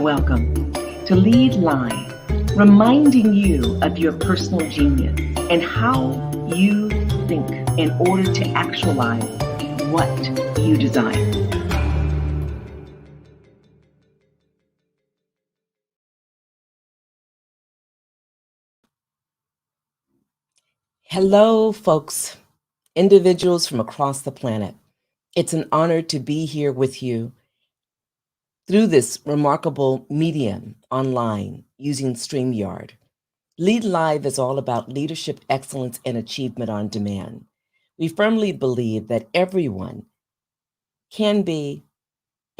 welcome to Lead Live, reminding you of your personal genius and how you think in order to actualize what you desire. Hello, folks, individuals from across the planet. It's an honor to be here with you through this remarkable medium online using StreamYard. Lead Live is all about leadership excellence and achievement on demand. We firmly believe that everyone can be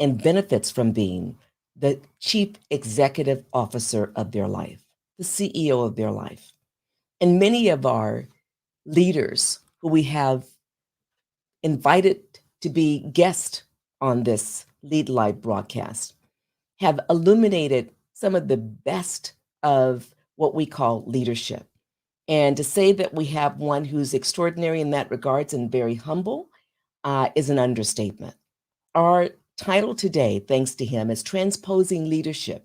and benefits from being the chief executive officer of their life, the CEO of their life. And many of our leaders who we have invited to be guests on this Lead Live broadcast have illuminated some of the best of what we call leadership. And to say that we have one who's extraordinary in that regards and very humble is an understatement. Our title today, thanks to him, is Transposing Leadership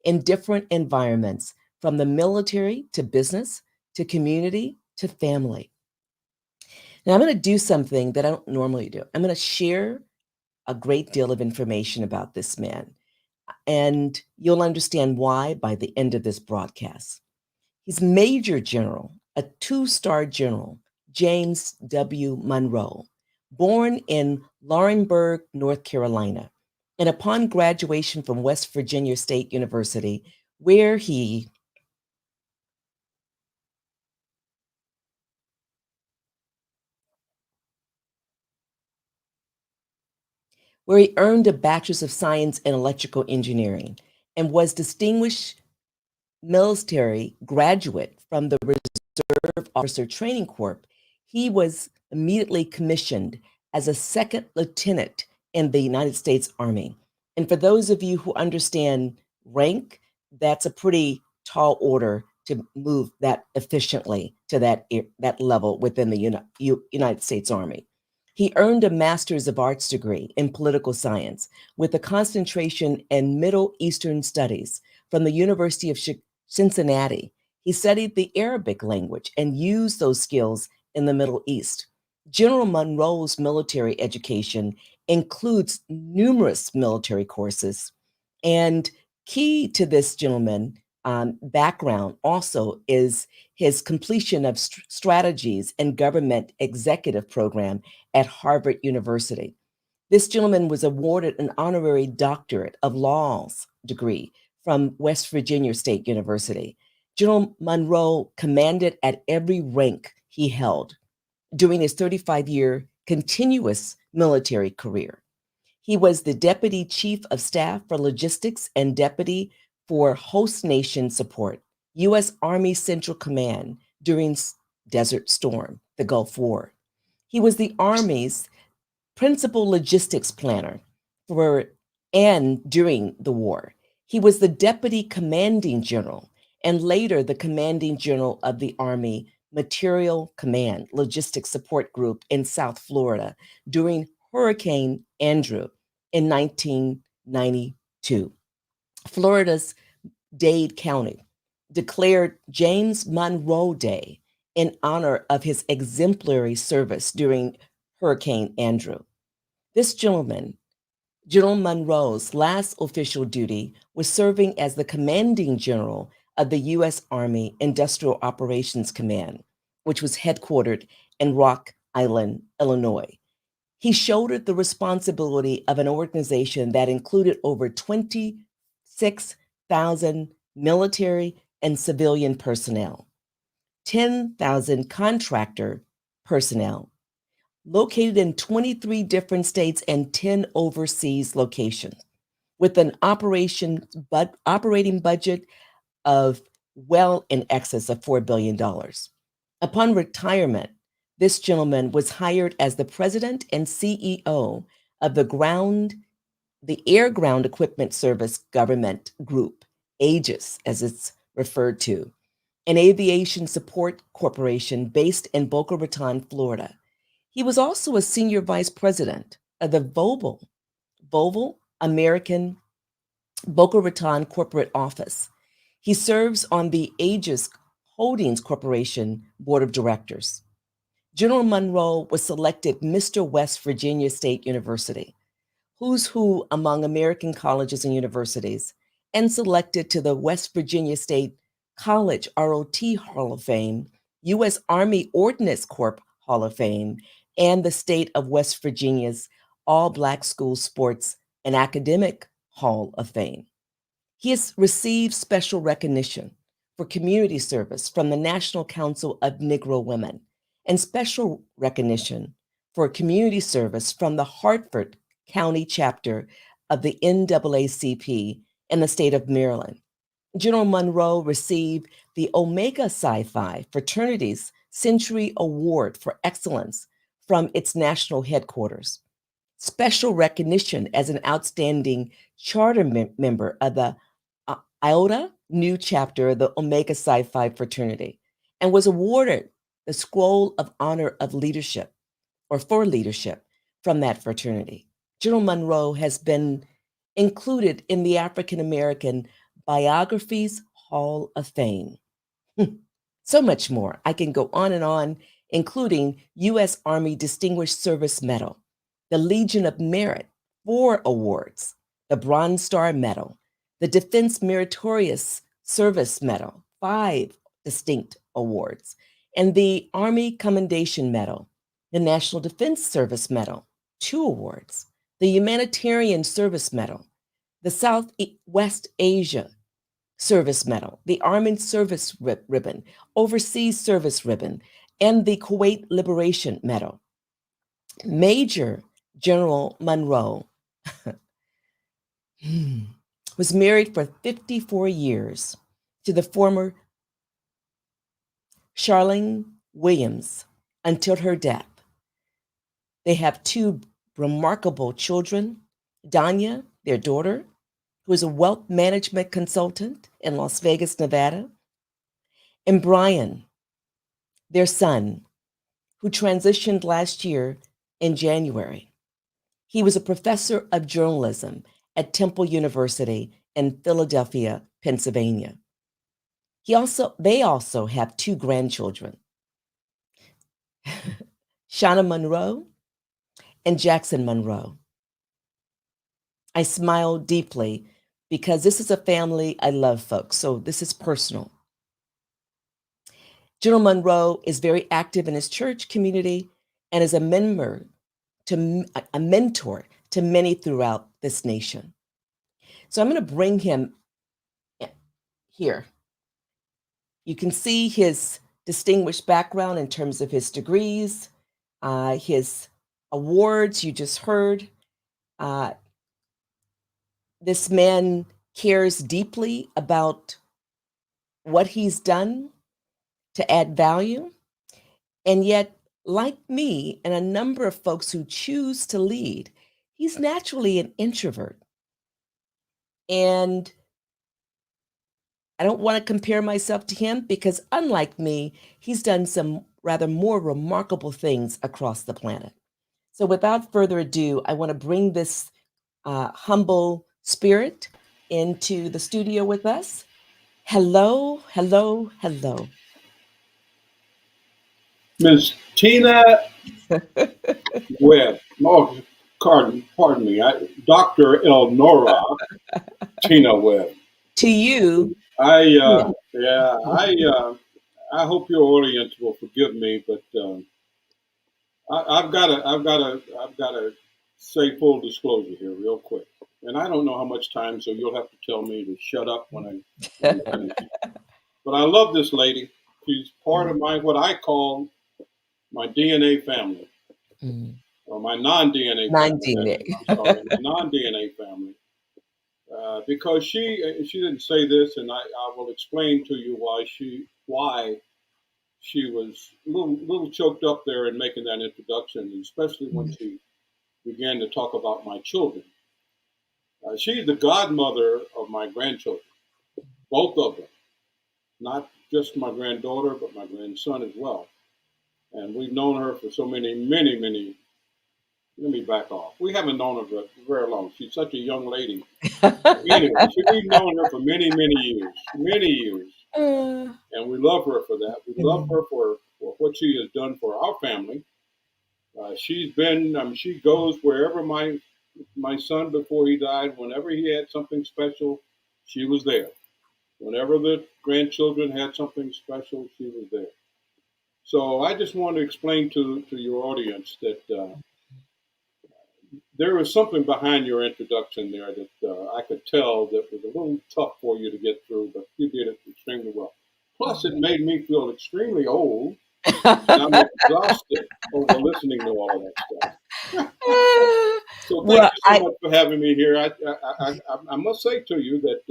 in Different Environments, from the military to business to community to family. Now, I'm going to do something that I don't normally do. I'm going to share a great deal of information about this man, and you'll understand why by the end of this broadcast. He's Major General, a two-star general, James W. Monroe, born in Laurinburg, North Carolina, and upon graduation from West Virginia State University, where he earned a Bachelor's of Science in Electrical Engineering and was distinguished military graduate from the Reserve Officer Training Corps. He was immediately commissioned as a second lieutenant in the United States Army. And for those of you who understand rank, that's a pretty tall order to move that efficiently to that level within the United States Army. He earned a Master's of Arts degree in political science with a concentration in Middle Eastern studies from the University of Cincinnati. He studied the Arabic language and used those skills in the Middle East. General Monroe's military education includes numerous military courses, and key to this gentleman background also is his completion of strategies and government executive program at Harvard University. This gentleman was awarded an honorary doctorate of laws degree from West Virginia State University. General Monroe commanded at every rank he held during his 35-year continuous military career. He was the Deputy Chief of Staff for Logistics and Deputy for Host Nation Support, U.S. Army Central Command during Desert Storm, the Gulf War. He was the Army's principal logistics planner for and during the war. He was the Deputy Commanding General and later the Commanding General of the Army Material Command Logistics Support Group in South Florida during Hurricane Andrew in 1992. Florida's Dade County declared James Monroe Day in honor of his exemplary service during Hurricane Andrew. This gentleman, General Monroe's last official duty was serving as the commanding general of the U.S. Army Industrial Operations Command, which was headquartered in Rock Island, Illinois. He shouldered the responsibility of an organization that included over 26,000 military and civilian personnel, 10,000 contractor personnel, located in 23 different states and 10 overseas locations, with an operating budget of well in excess of $4 billion. Upon retirement, this gentleman was hired as the president and CEO of the Air Ground Equipment Service Government Group, AGES, as it's referred to, an aviation support corporation based in Boca Raton, Florida. He was also a senior vice president of the Volvo American Boca Raton corporate office. He serves on the Aegis Holdings Corporation Board of Directors. General Monroe was selected Mr. West Virginia State University, who's who among American colleges and universities, and selected to the West Virginia State College ROT Hall of Fame, U.S. Army Ordnance Corps Hall of Fame, and the state of West Virginia's All Black School Sports and Academic Hall of Fame. He has received special recognition for community service from the National Council of Negro Women and special recognition for community service from the Hartford County chapter of the NAACP in the state of Maryland. General Monroe received the Omega Psi Phi Fraternity's Century Award for Excellence from its national headquarters, special recognition as an outstanding charter member of the Iota Nu chapter of the Omega Psi Phi Fraternity, and was awarded the Scroll of Honor of Leadership, or for leadership, from that fraternity. General Monroe has been included in the African American Biographies Hall of Fame. So much more. I can go on, including U.S. Army Distinguished Service Medal, the Legion of Merit, 4 awards, the Bronze Star Medal, the Defense Meritorious Service Medal, 5 distinct awards, and the Army Commendation Medal, the National Defense Service Medal, 2 awards, the Humanitarian Service Medal, the Southwest Asia Service Medal, the Army Service Ribbon, Overseas Service Ribbon, and the Kuwait Liberation Medal. Major General Monroe was married for 54 years to the former Charlene Williams until her death. They have 2 remarkable children, Danya, their daughter, who is a wealth management consultant in Las Vegas, Nevada, and Brian, their son, who transitioned last year in January. He was a professor of journalism at Temple University in Philadelphia, Pennsylvania. They also have 2 grandchildren, Shauna Monroe and Jackson Monroe. I smile deeply because this is a family I love, folks, so this is personal. General Monroe is very active in his church community and is a mentor to many throughout this nation. So I'm going to bring him here. You can see his distinguished background in terms of his degrees, his awards you just heard. This man cares deeply about what he's done to add value. And yet, like me and a number of folks who choose to lead, he's naturally an introvert. And I don't want to compare myself to him because, unlike me, he's done some rather more remarkable things across the planet. So without further ado, I want to bring this humble spirit into the studio with us. Hello, hello, hello. Ms. Tena Webb. Oh, pardon me. Dr. Elnora Tena Webb. To you. I hope your audience will forgive me, but I've got to say full disclosure here, real quick. And I don't know how much time, so you'll have to tell me to shut up when I'm finished. But I love this lady. She's part of what I call my DNA family. Or my non-DNA family. I'm sorry, my non-DNA family. Because she didn't say this, and I will explain to you why she was a little choked up there in making that introduction, especially when she began to talk about my children. She's the godmother of my grandchildren, both of them, not just my granddaughter, but my grandson as well. And we've known her for so many let me back off. We haven't known her for very long. She's such a young lady. Anyway, we've known her for many, many years, Uh, and we love her for that. We love her for what she has done for our family. She's been, she goes wherever my son before he died. Whenever he had something special, she was there. Whenever the grandchildren had something special, she was there. So I just want to explain to your audience that there was something behind your introduction there that I could tell that was a little tough for you to get through, but you did it extremely well. Plus, it made me feel extremely old, and I'm exhausted over listening to all of that stuff. So thank well, you so much for having me here. I must say to you that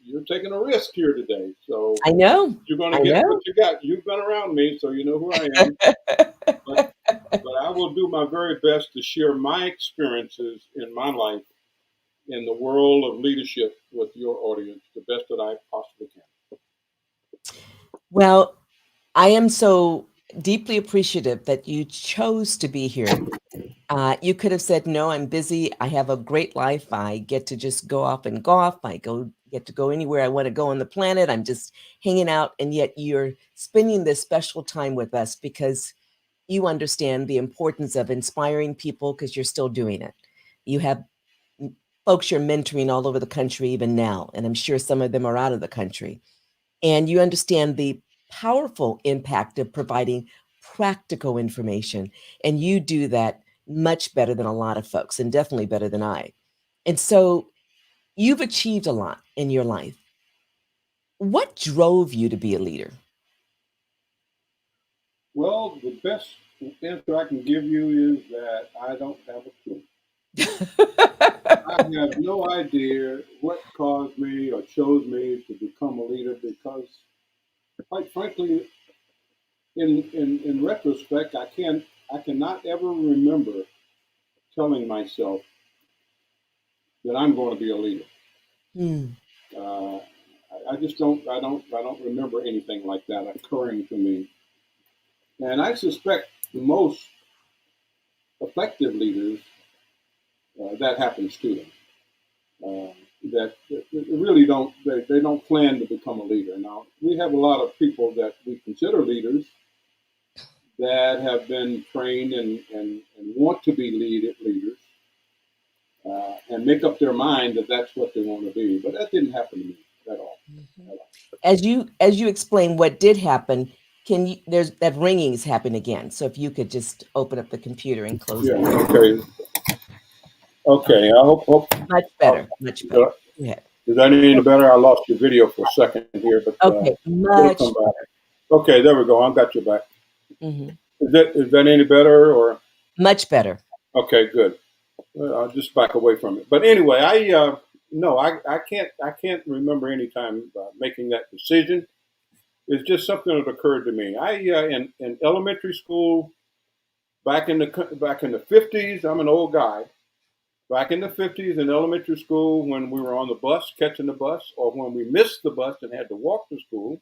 you're taking a risk here today. So I know. you're going I to get know. what you got. You've been around me, so you know who I am. But I will do my very best to share my experiences in my life in the world of leadership with your audience the best that I possibly can. Well, I am so deeply appreciative that you chose to be here. You could have said, no, I'm busy. I have a great life. I get to just go off and golf. Get to go anywhere I want to go on the planet. I'm just hanging out. And yet you're spending this special time with us because you understand the importance of inspiring people because you're still doing it. You have folks you're mentoring all over the country even now, and I'm sure some of them are out of the country. And you understand the powerful impact of providing practical information. And you do that much better than a lot of folks, and definitely better than I. And so you've achieved a lot in your life. What drove you to be a leader? Well, the best answer I can give you is that I don't have a clue. I have no idea what caused me or chose me to become a leader because, quite frankly, in retrospect, I cannot ever remember telling myself that I'm going to be a leader. Hmm. Uh, I just don't remember anything like that occurring to me. And I suspect most effective leaders that happens to them. That really they don't plan to become a leader. Now we have a lot of people that we consider leaders that have been trained and want to be leaders and make up their mind that that's what they want to be. But that didn't happen to me at all. At all. As you explain what did happen, can you there's that ringing is happening again. So if you could just open up the computer and close Yeah. it. Okay. Okay. I hope Much uh, better, much better. Go ahead. is that any better? I lost your video for a second here, but Okay, it'll come much back. better. Okay, there we go. I've got your back. Mhm. Is that any better or? Much better. Okay, good. I'll just back away from it. But anyway, no, I can't remember any time making that decision. It's just something that occurred to me. In elementary school back in the 50s. I'm an old guy. Back in the 50s in elementary school, when we were on the bus, catching the bus, or when we missed the bus and had to walk to school,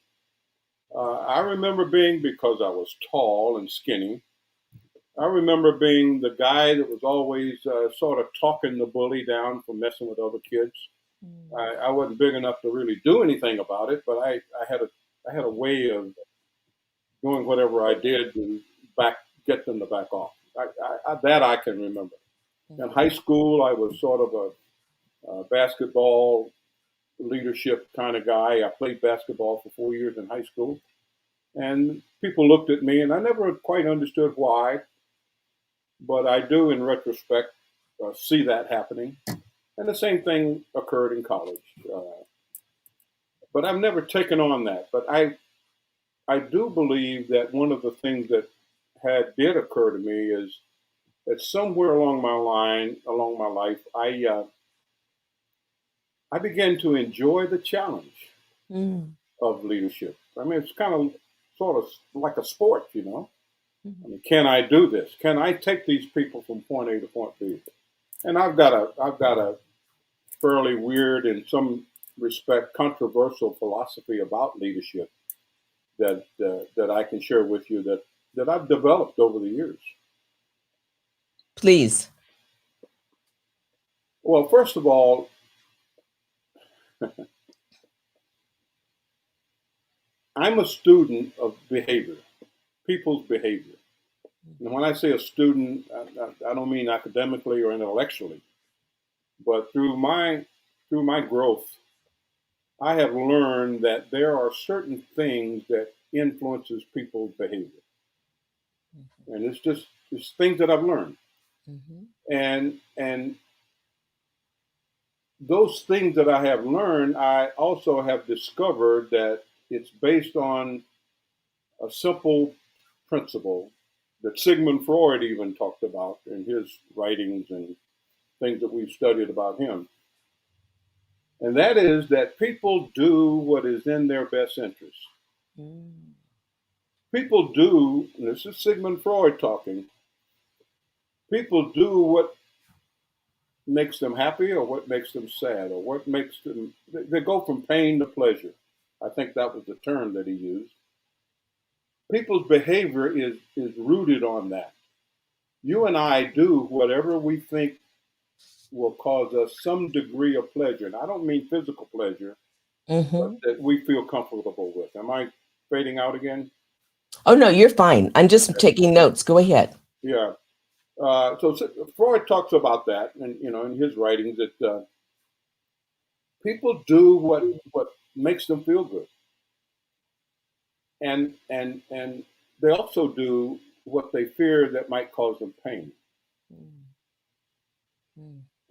I remember being, because I was tall and skinny, I remember being the guy that was always sort of talking the bully down for messing with other kids. I wasn't big enough to really do anything about it, but I had a way of doing whatever I did and get them to back off. That I can remember. In high school, I was sort of a basketball leadership kind of guy. I played basketball for 4 years in high school, and people looked at me, and I never quite understood why, but I do, in retrospect, see that happening. And the same thing occurred in college. But I've never taken on that. But I do believe that one of the things that did occur to me is that somewhere along my life, I began to enjoy the challenge Mm. of leadership. I mean, it's kind of sort of like a sport, you know. I Mhm. mean, can I do this? Can I take these people from point A to point B? And I've got a fairly weird, in some respect, controversial philosophy about leadership that I can share with you that I've developed over the years. Please. Well, first of all, I'm a student of behavior, people's behavior. And when I say a student, I don't mean academically or intellectually, but through my growth, I have learned that there are certain things that influences people's behavior, and it's things that I've learned, and those things that I have learned, I also have discovered that it's based on a simple principle that Sigmund Freud even talked about in his writings and things that we've studied about him. And that is that people do what is in their best interest. People do, and this is Sigmund Freud talking, people do what makes them happy or what makes them sad or what makes them, they go from pain to pleasure. I think that was the term that he used. People's behavior is rooted on that. You and I do whatever we think will cause us some degree of pleasure. And I don't mean physical pleasure, but that we feel comfortable with. Am I fading out again? Oh, no, you're fine. I'm just taking notes. Go ahead. Yeah. So Freud talks about that, and in his writings, that people do what makes them feel good, and they also do what they fear that might cause them pain.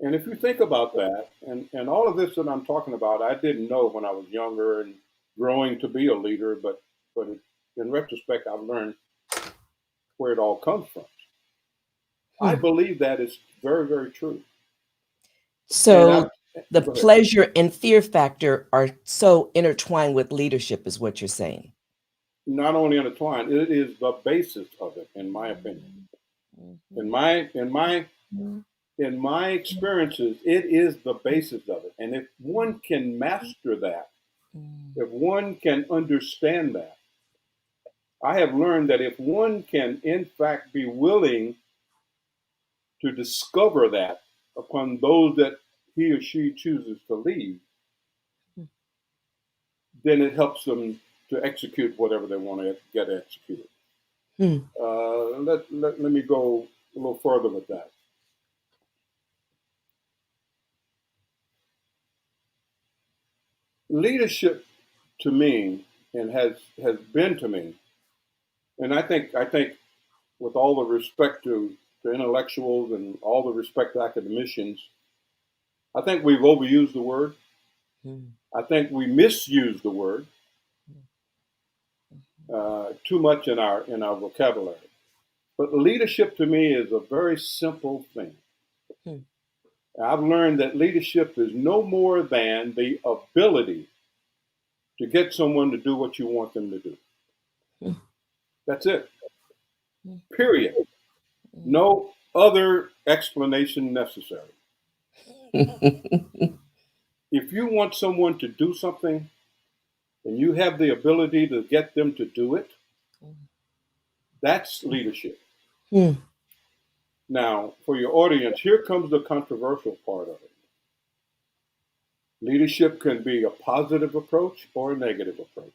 And if you think about that, and all of this that I'm talking about, I didn't know when I was younger and growing to be a leader, but in retrospect, I've learned where it all comes from. I believe that is very, very true. So the pleasure and fear factor are so intertwined with leadership, is what you're saying. Not only intertwined, it is the basis of it, in my opinion. In my experiences, it is the basis of it. And if one can master that, if one can understand that, I have learned that if one can, in fact, be willing to discover that upon those that he or she chooses to lead, then it helps them to execute whatever they want to get executed. Let me go a little further with that. Leadership to me, and has been to me, and I think with all the respect to intellectuals and all the respect to academicians, I think we've overused the word. I think we misuse the word too much in our vocabulary. But leadership to me is a very simple thing. I've learned that leadership is no more than the ability to get someone to do what you want them to do. That's it. Period. No other explanation necessary. If you want someone to do something and you have the ability to get them to do it, that's leadership. Now, for your audience, here comes the controversial part of it. Leadership can be a positive approach or a negative approach.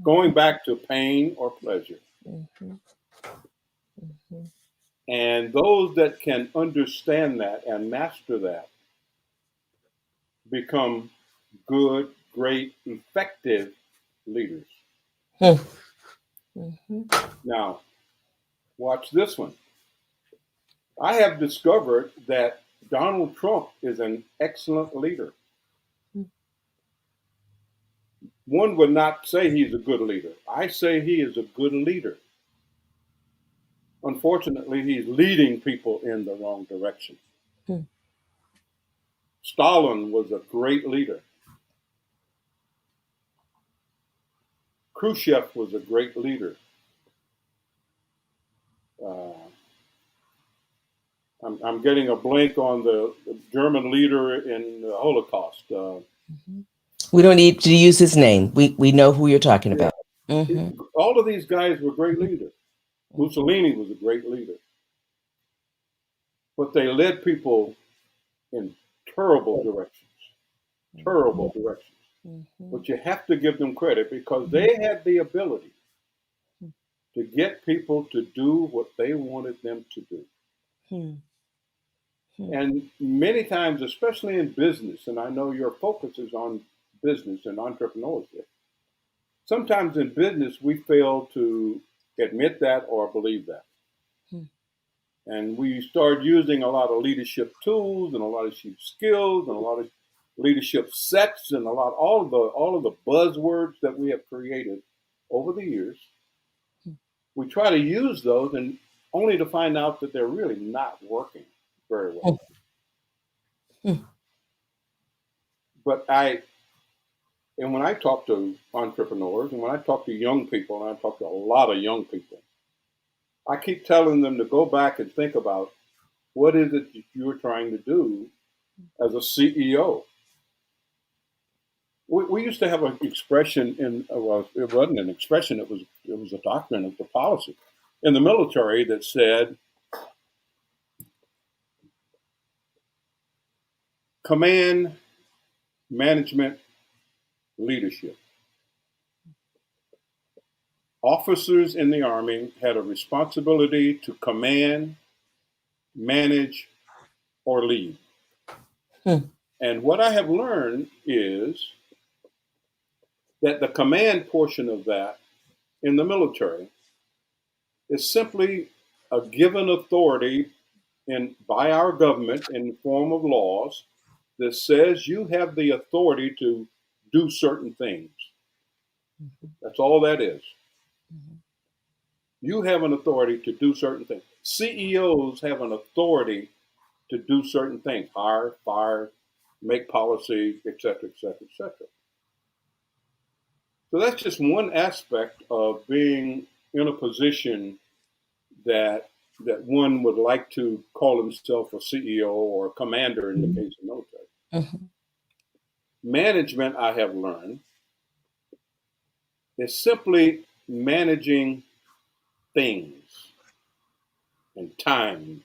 Going back to pain or pleasure. And those that can understand that and master that become good, great, effective leaders. Now, watch this one. I have discovered that Donald Trump is an excellent leader. One would not say he's a good leader. I say he is a good leader. Unfortunately, he's leading people in the wrong direction. Stalin was a great leader. Khrushchev was a great leader. I'm getting a blank on the German leader in the Holocaust. We don't need to use his name. We know who you're talking about. All of these guys were great leaders. Mussolini was a great leader. but they led people in terrible directions, terrible directions. But you have to give them credit because they had the ability to get people to do what they wanted them to do. And many times, especially in business, and I know your focus is on business and entrepreneurship, sometimes in business we fail to admit that or believe that. And we start using a lot of leadership tools and a lot of leadership skills and a lot of leadership sets and all of the buzzwords that we have created over the years. We try to use those and only to find out that they're really not working very well. But when I talk to entrepreneurs and when I talk to young people, and I talk to a lot of young people, I keep telling them to go back and think about what is it that you're trying to do as a CEO. We used to have an expression well, it wasn't an expression, it was a doctrine, it was a policy in the military that said, command, management, leadership. Officers in the Army had a responsibility to command, manage, or lead. And what I have learned is that the command portion of that in the military is simply a given authority by our government in the form of laws that says you have the authority to do certain things. That's all that is. You have an authority to do certain things. CEOs have an authority to do certain things, hire, fire, make policy, et cetera, et cetera, et cetera. So that's just one aspect of being in a position that one would like to call himself a CEO or a commander in the case of military. Management, I have learned, is simply managing things and time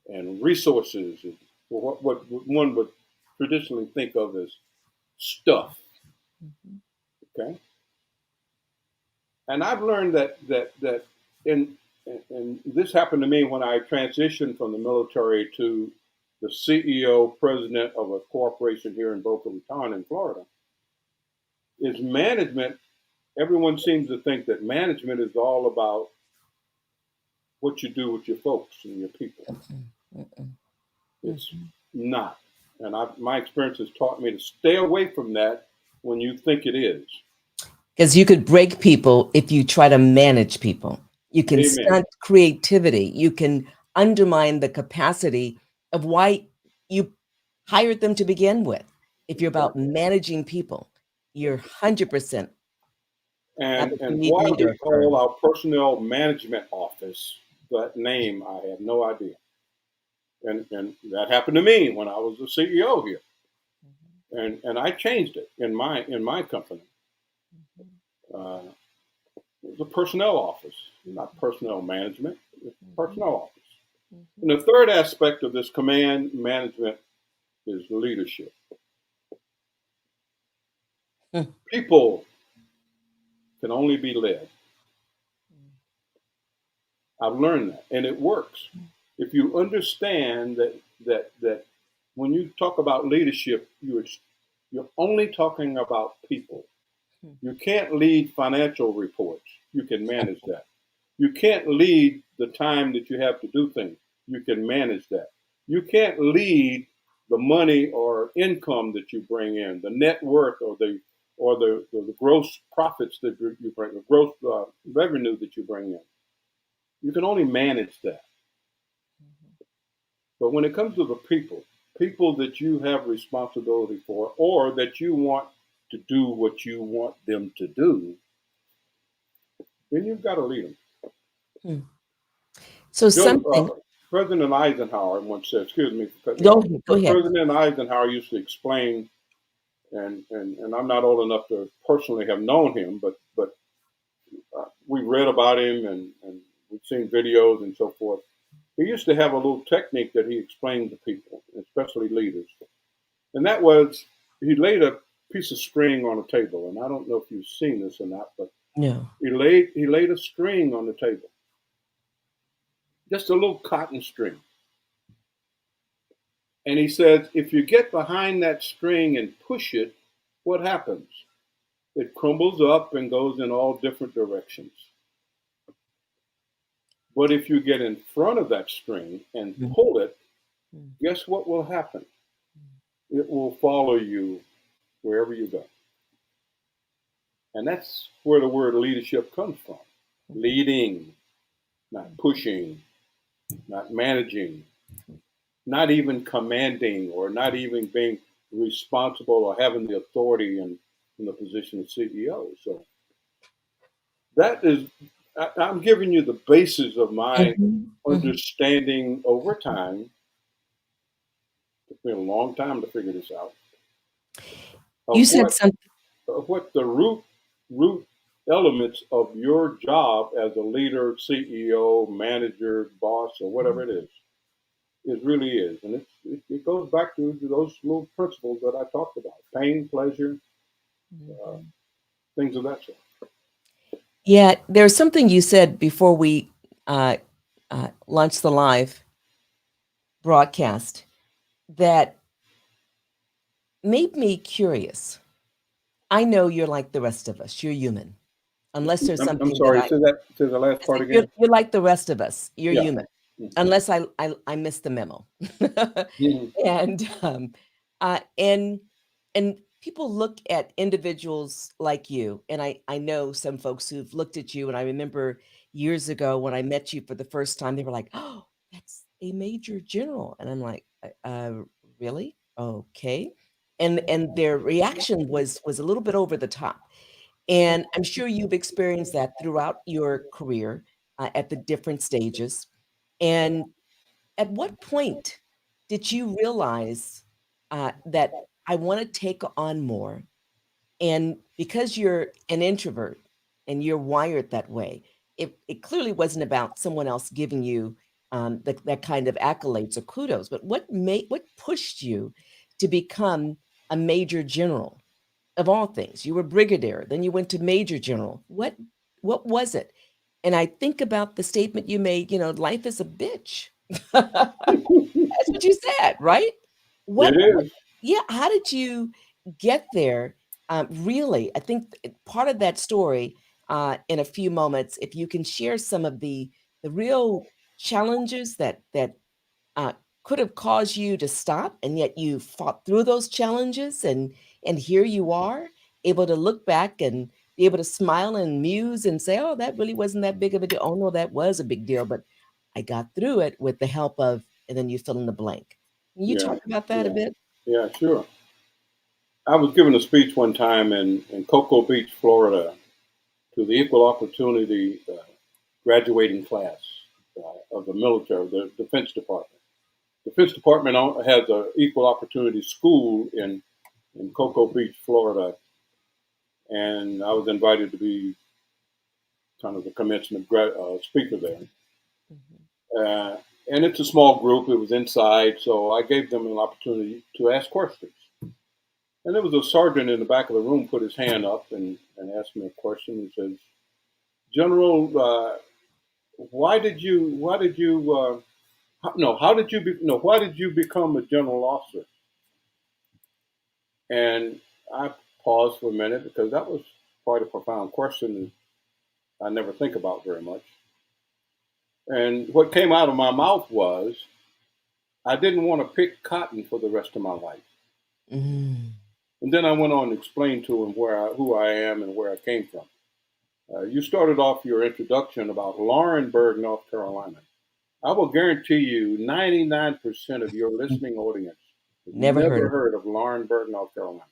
and resources, and what one would traditionally think of as stuff. Okay, and I've learned that and this happened to me when I transitioned from the military to the CEO, president of a corporation here in Boca Raton in Florida, is management. Everyone seems to think that management is all about what you do with your folks and your people. It's not. And my experience has taught me to stay away from that when you think it is. Because you could break people if you try to manage people. You can Amen. stunt creativity. You can undermine the capacity of why you hired them to begin with. If you're about managing people, you're 100%. And why we call our personnel management office that name, I have no idea. And that happened to me when I was the CEO here. And I changed it in my company. It was a personnel office, not personnel management, it's personnel office. And the third aspect of this command management is leadership. People can only be led. I've learned that, and it works. If you understand that when you talk about leadership, you're only talking about people. You can't lead financial reports. You can manage that. You can't lead the time that you have to do things. You can manage that. You can't lead the money or income that you bring in, the net worth or the gross profits that you bring, the gross revenue that you bring in. You can only manage that. But when it comes to the people that you have responsibility for, or that you want to do what you want them to do, then you've got to lead them. So something. President Eisenhower once said, excuse me, go ahead. President Eisenhower used to explain, and I'm not old enough to personally have known him, but we read about him and we've seen videos and so forth. he used to have a little technique that he explained to people, especially leaders. And that was he laid a piece of string on a table. And I don't know if you've seen this or not, but No. he laid a string on the table, just a little cotton string. And he said, if you get behind that string and push it, what happens? It crumbles up and goes in all different directions. But if you get in front of that string and Mm, pull it, mm, guess what will happen? It will follow you wherever you go. And that's where the word leadership comes from. mm, Leading, not pushing, not managing, not even commanding, or not even being responsible or having the authority in the position of CEO. So that is, I'm giving you the basis of my mhm, mhm. understanding over time. It took me a long time to figure this out You of said what something. the root elements of your job as a leader, CEO, manager, boss, or whatever it is. It really is, and it goes back to those little principles that I talked about: pain, pleasure, uh, Mhm. things of that sort. Yeah, there's something you said before we uh, launched the live broadcast that made me curious. I know you're like the rest of us. You're human, unless there's I'm something that sorry. Say the last I part said again. you're like the rest of us. You're Yeah. human, unless I missed the memo. Mhm. And, uh, and and people look at individuals like you, and I know some folks who've looked at you, and I remember years ago when I met you for the first time, they were like, "Oh, that's a major general." And I'm like, really? Okay." And their reaction was a little bit over the top. And I'm sure you've experienced that throughout your career, at the different stages. And at what point did you realize, that I wanna take on more? And because you're an introvert and you're wired that way, it clearly wasn't about someone else giving you, that kind of accolades or kudos, but what pushed you to become a major general? Of all things, you were brigadier, then you went to major general. What was it? And I think about the statement you made, "Life is a bitch." That's what you said, right? It What is. Yeah, how did you get there? Really, I think part of that story, in a few moments, if you can share some of the real challenges that uh, could have caused you to stop, and yet you fought through those challenges, and here you are, able to look back and be able to smile and muse and say, "Oh, that really wasn't that big of a deal. Oh, no, that was a big deal, but I got through it with the help of," and then you fill in the blank. Can you Yeah. talk about that a Yeah. bit? Yeah. Sure. I was giving a speech one time in Cocoa Beach, Florida, to the equal opportunity graduating class of the military, the Defense Department. Defense Department has an equal opportunity school in Cocoa Beach, Florida, and I was invited to be kind of the commencement speaker there. Mhm. Uh, and it's a small group. It was inside, so I gave them an opportunity to ask questions. And there was a sergeant in the back of the room put his hand up and asked me a question. He says, "General, why did you become a general officer?" And I paused for a minute because that was quite a profound question I never think about very much. And what came out of my mouth was, I didn't want to pick cotton for the rest of my life. Mm. And then I went on to explain to him who I am and where I came from. You started off your introduction about Laurinburg, North Carolina. I will guarantee you 99% of your listening audience has Never heard never of it. heard of Laurinburg, North Carolina.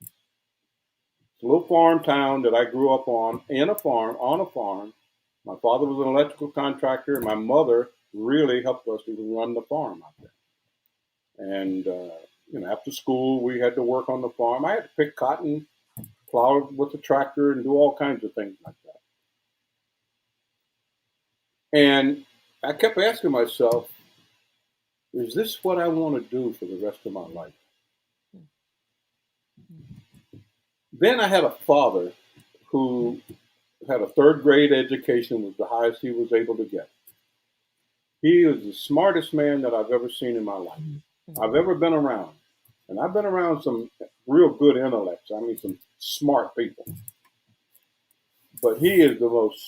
It's a little farm town that I grew up on a farm. My father was an electrical contractor, and my mother really helped us to run the farm out there. And after school, we had to work on the farm. I had to pick cotton, plow with the tractor, and do all kinds of things like that. And I kept asking myself, is this what I want to do for the rest of my life? Then I had a father who had a third grade education, was the highest he was able to get. He is the smartest man that I've ever seen in my life. I've ever been around. And I've been around some real good intellects. I mean, some smart people. But he is the most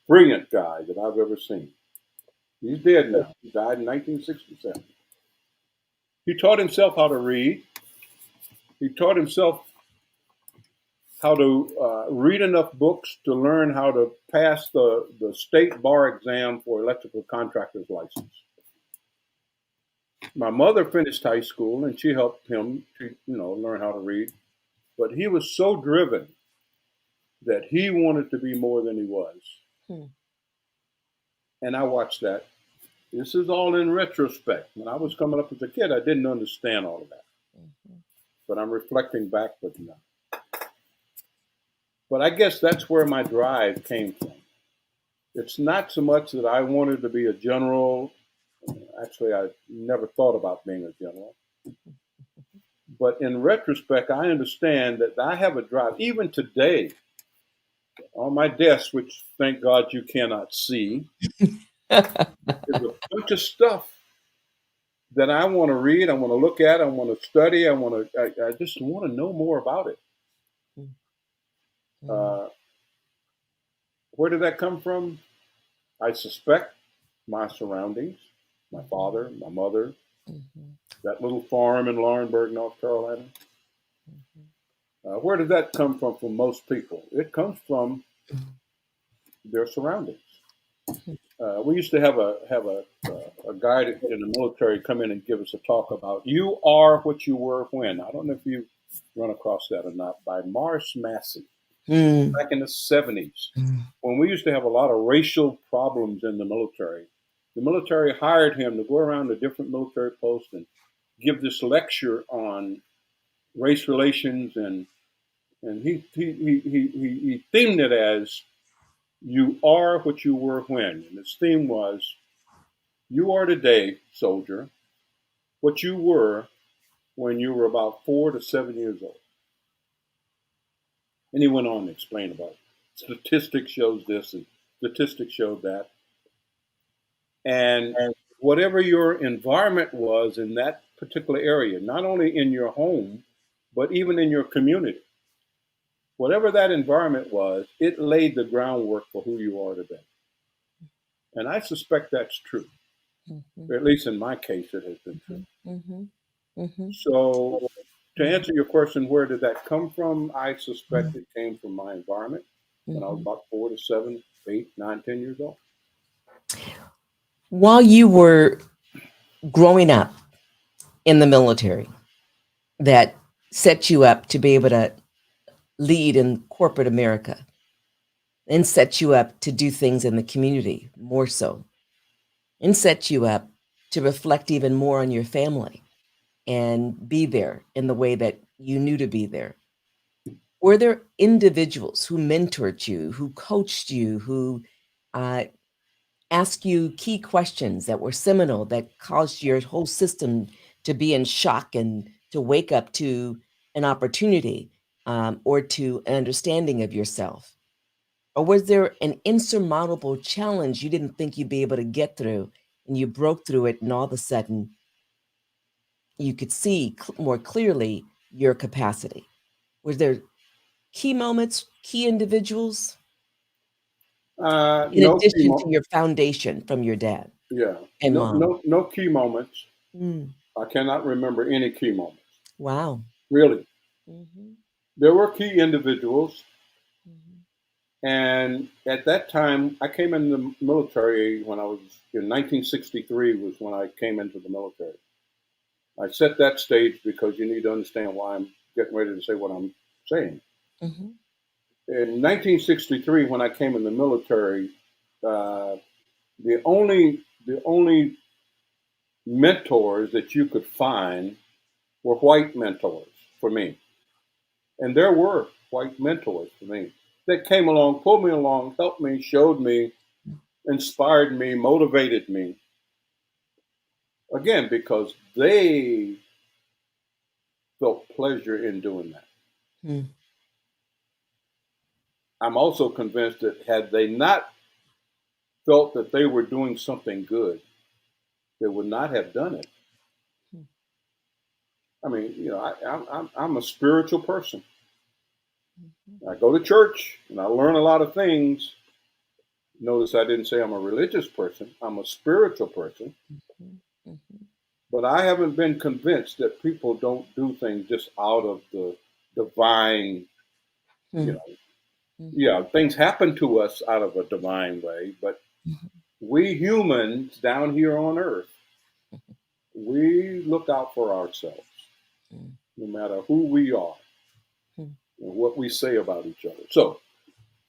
brilliant guy that I've ever seen. He's dead now. He died in 1967. He taught himself how to read. He taught himself how to read enough books to learn how to pass the state bar exam for electrical contractor's license. My mother finished high school and she helped him to, learn how to read. But he was so driven that he wanted to be more than he was. And I watched that. This is all in retrospect. When I was coming up as a kid, I didn't understand all of that. But I'm reflecting backwards now. But I guess that's where my drive came from. It's not so much that I wanted to be a general. Actually, I never thought about being a general. But in retrospect, I understand that I have a drive. Even today, on my desk, which thank God you cannot see, there's a bunch of stuff that I want to read, I want to look at, I want to study, I just want to know more about it. Where did that come from? I suspect my surroundings, my father, my mother, that little farm in Laurinburg, North Carolina. Where did that come from for most people? It comes from their surroundings. We used to have a guy in the military come in and give us a talk about "You Are What You Were When." I don't know if you run across that or not, by Morris Massey, back in the 70s, when we used to have a lot of racial problems in the military. The military hired him to go around to different military posts and give this lecture on race relations, and he themed it as "You Are What You Were When," and his theme was, "You are today, soldier, what you were when you were about 4 to 7 years old." And he went on to explain about it. Statistics shows this and statistics showed that. And whatever your environment was in that particular area, not only in your home, but even in your community, whatever that environment was, it laid the groundwork for who you are today. And I suspect that's true. At least in my case, it has been true. So to answer your question, where did that come from? I suspect it came from my environment when I was about 4 to 7, 8, 9, 10 years old. While you were growing up in the military, that set you up to be able to lead in corporate America and set you up to do things in the community more so, and set you up to reflect even more on your family and be there in the way that you knew to be there. Were there individuals who mentored you, who coached you, who asked you key questions that were seminal, that caused your whole system to be in shock and to wake up to an opportunity or to an understanding of yourself? Or was there an insurmountable challenge you didn't think you'd be able to get through, and you broke through it, and all of a sudden you could see more clearly your capacity? Was there key moments, key individuals, in No key addition to your foundation from your dad and mom? no key moments. Mm, I cannot remember any key moments. wow. Really. Mhm, There were key individuals. mhm, And at that time, I came in the military when I was in 1963 was when I came into the military. I set that stage because you need to understand why I'm getting ready to say what I'm saying. mhm, In 1963, when I came in the military, uh, the only mentors that you could find were white mentors for me, and there were white mentors for me that came along, pulled me along, helped me, showed me inspired me, motivated me, again, because they felt pleasure in doing that. Mm. I'm also convinced that had they not felt that they were doing something good, they would not have done it. Mm. I mean, I'm a spiritual person. Mhm. I go to church and I learn a lot of things. Notice I didn't say I'm a religious person. I'm a spiritual person. Mhm. Mhm. But I haven't been convinced that people don't do things just out of the divine, you Mm. know, yeah, Mhm. things happen to us out of a divine way, but Mhm. we humans down here on earth, we look out for ourselves, Mm. no matter who we are Mm. and what we say about each other. So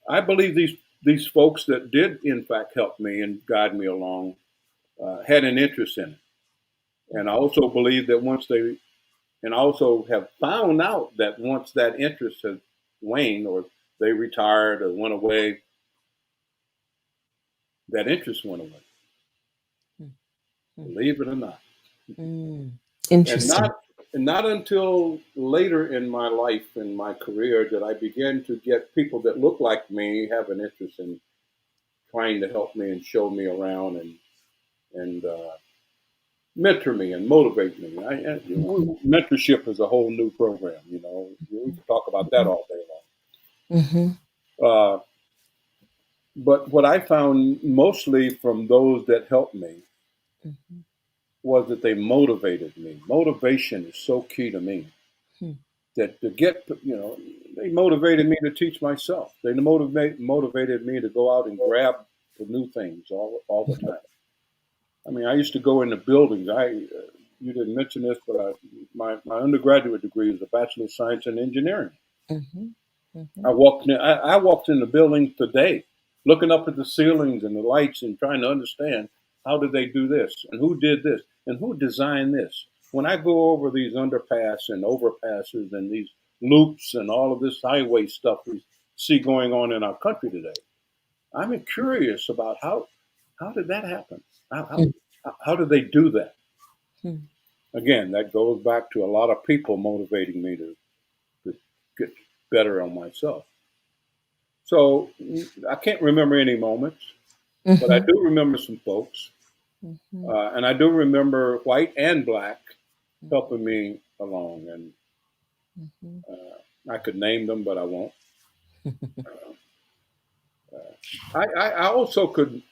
I believe these folks that did in fact help me and guide me along had an interest in it, and I Mhm. also believe that and also have found out that once that interest has waned or they retired or went away, that interest went away. Mm. Mm. Believe it or not. Mm. And Interesting. not until later in my life, in my career, did I begin to get people that look like me have an interest in trying to help me and show me around and mentor me and motivate me. Mhm. Mentorship is a whole new program. We can talk about that Mhm. all day Mhm. long. But what I found mostly from those that helped me Mhm. was that they motivated me. Motivation is so key to me. Mm. That to get, they motivated me to teach myself. They motivated me to go out and grab the new things all the time. I mean, I used to go into buildings. You didn't mention this, but my undergraduate degree is a Bachelor of Science in Engineering. Mhm. I Mhm. walked in the building today, looking up at the ceilings and the lights and trying to understand how did they do this and who did this and who designed this. When I go over these underpass and overpasses and these loops and all of this highway stuff we see going on in our country today, I'm curious about how did that happen? Mm. How did they do that? Mm. Again, that goes back to a lot of people motivating me to get better on myself. So I can't remember any moments, but I Mhm. do remember some folks, Mhm. and I do remember white and black Mhm. helping me along. And Mhm. I could name them, but I won't. I also could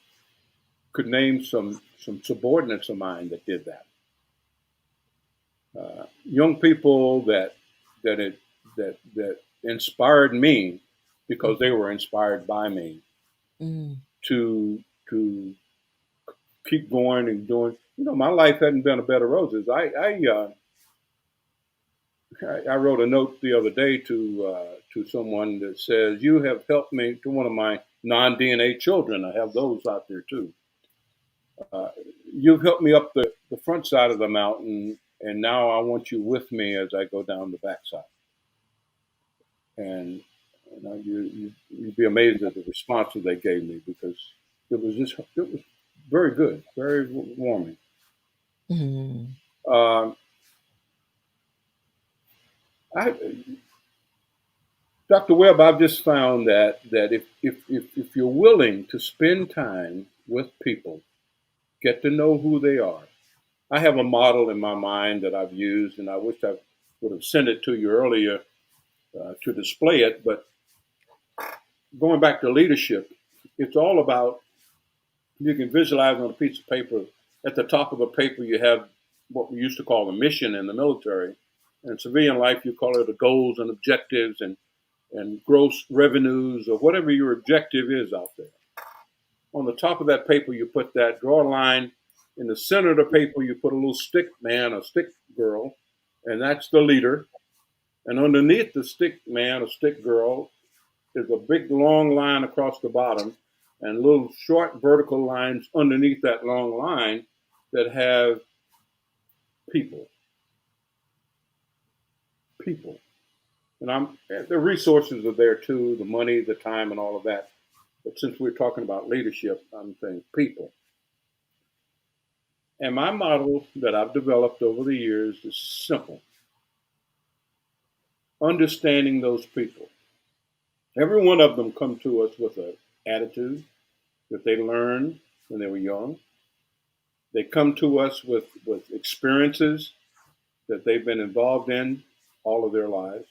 name some subordinates of mine that did that. Young people that it that inspired me because they Mhm. were inspired by me Mm. to to keep going and doing. My life hadn't been a bed of roses. I wrote a note the other day to someone that says, "You have helped me," to one of my non-DNA children. I have those out there too. Uh, you've helped me up the front side of the mountain, and now I want you with me as I go down the backside. And you'd be amazed at the responses they gave me because it was very good, very warming. Mm. Um, I Dr. Webb, I've just found that if you're willing to spend time with people, get to know who they are. I have a model in my mind that I've used, and I wish I would have sent it to you earlier to display it. But going back to leadership, it's all about you can visualize on a piece of paper. At the top of the paper, you have what we used to call a mission in the military. In civilian life, you call it the goals and objectives and gross revenues or whatever your objective is out there. On the top of that paper, you put that, draw a line. In the center of the paper, you put a little stick man or stick girl, and that's the leader. And underneath the stick man or stick girl is a big long line across the bottom and little short vertical lines underneath that long line that have people, people. And the resources are there too, the money, the time, and all of that. But since we're talking about leadership, I'm saying people. And my model that I've developed over the years is simple. Understanding those people. Every one of them come to us with an attitude that they learned when they were young. They come to us with experiences that they've been involved in all of their lives.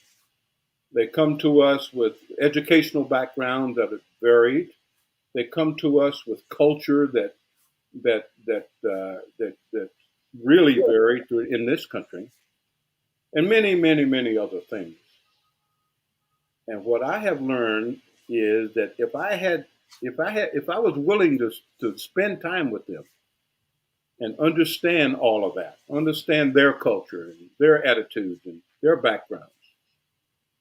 They come to us with educational backgrounds that are varied. They come to us with culture that really varied in this country, and many, many, many other things. And what I have learned is that if I was willing to spend time with them and understand all of that, understand their culture and their attitudes and their backgrounds,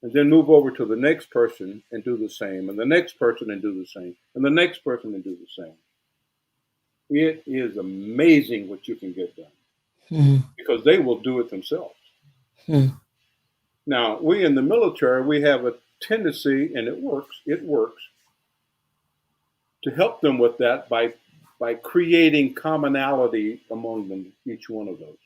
and then move over to the next person and do the same, and the next person and do the same, and the next person and do the same. It is amazing what you can get done because they will do it themselves. Now, we in the military, we have a tendency, and it works, to help them with that by creating commonality among them, each one of those.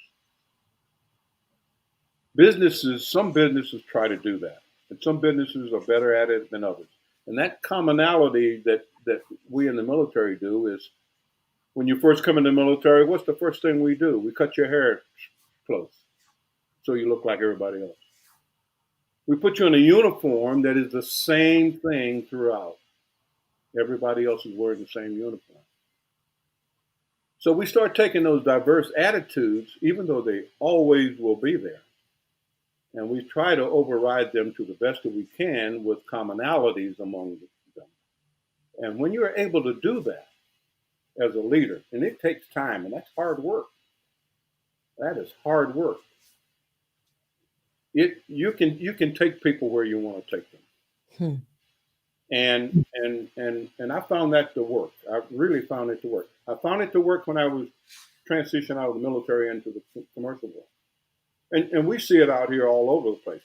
Some businesses try to do that, and some businesses are better at it than others. And that commonality that we in the military do is, when you first come in the military, what's the first thing we do? We cut your hair close so you look like everybody else. We put you in a uniform that is the same thing throughout. Everybody else is wearing the same uniform. So we start taking those diverse attitudes, even though they always will be there, and we try to override them to the best that we can with commonalities among them. And when you're able to do that as a leader, and it takes time, and that's hard work. That is hard work. You can take people where you want to take them. And I found that to work. I really found it to work. I found it to work when I was transitioning out of the military into the commercial world. And we see it out here all over the place.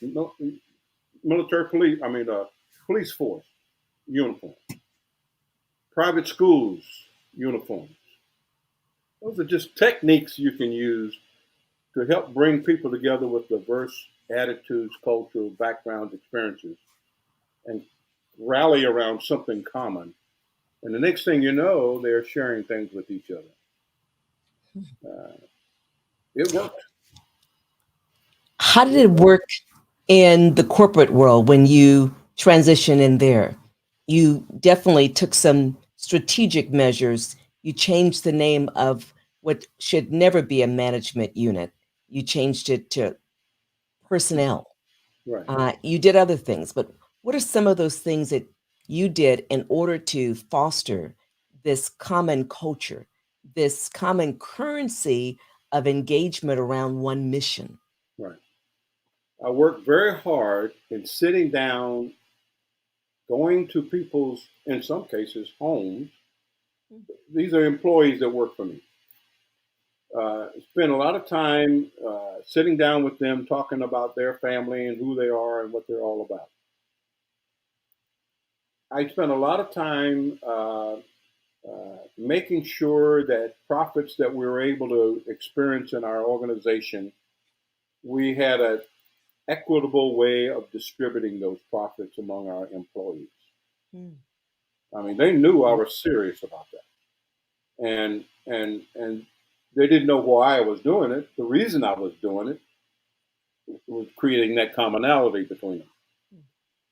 Military police, police force, uniform. Private schools, uniforms. Those are just techniques you can use to help bring people together with diverse attitudes, cultural backgrounds, experiences, and rally around something common. And the next thing you know, they're sharing things with each other. It worked. How did it work in the corporate world when you transitioned in there? You definitely took some strategic measures. You changed the name of what should never be a management unit. You changed it to personnel. Right. You did other things, but what are some of those things that you did in order to foster this common culture, this common currency of engagement around one mission? Right. I worked very hard in sitting down, going to people's, in some cases, homes. These are employees that work for me. Spend a lot of time sitting down with them, talking about their family and who they are and what they're all about. I spent a lot of time making sure that profits that we were able to experience in our organization, we had an equitable way of distributing those profits among our employees. They knew I was serious about that, and they didn't know why I was doing it. The reason I was doing it was creating that commonality between them.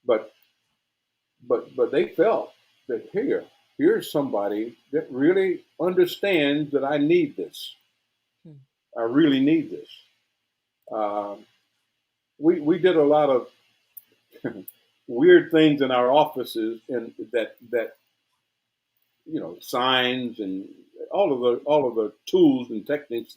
But they felt that here's somebody that really understands that I need this. I really need this. We did a lot of weird things in our offices, and that signs and all of the tools and techniques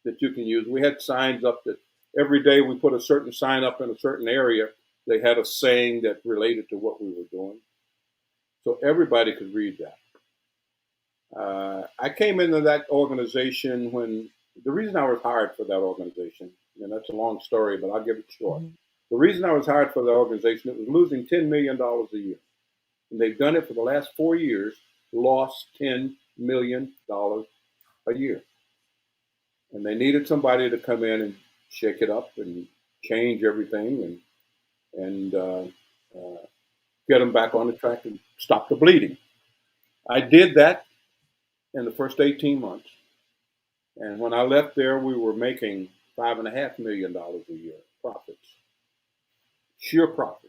that you can use. We had signs up that every day we put a certain sign up in a certain area. They had a saying that related to what we were doing, so everybody could read that. I came into that organization when the reason I was hired for that organization, and that's a long story, but I'll give it short. The reason I was hired for the organization, it was losing $10 million a year. and they've done it for the last 4 years, lost $10 million a year. And they needed somebody to come in and shake it up and change everything and get them back on the track and stop the bleeding. I did that in the first 18 months. And when I left there, we were making $5.5 million a year profits, sheer profits.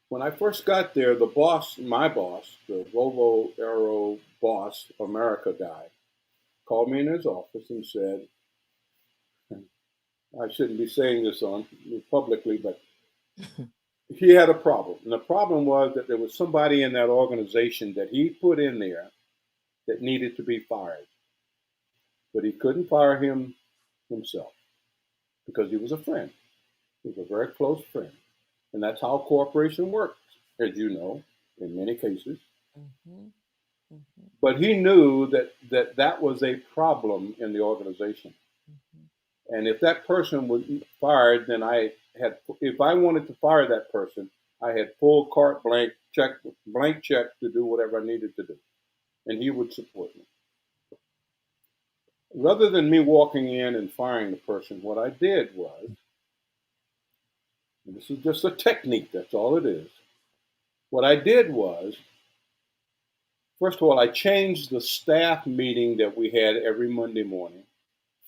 When I first got there, the boss, my boss, the Volvo Aero boss, America guy, called me in his office and said, I shouldn't be saying this on publicly, but he had a problem. And the problem was that there was somebody in that organization that he put in there that needed to be fired. But he couldn't fire him himself because he was a friend. He was a very close friend. And that's how cooperation works, as you know, in many cases. Mm-hmm. Mm-hmm. But he knew that was a problem in the organization. Mm-hmm. And if that person was fired, then if I wanted to fire that person, I had full carte blanche check to do whatever I needed to do. And he would support me. Rather than me walking in and firing the person, what I did was, and this is just a technique, that's all it is. What I did was, first of all, I changed the staff meeting that we had every Monday morning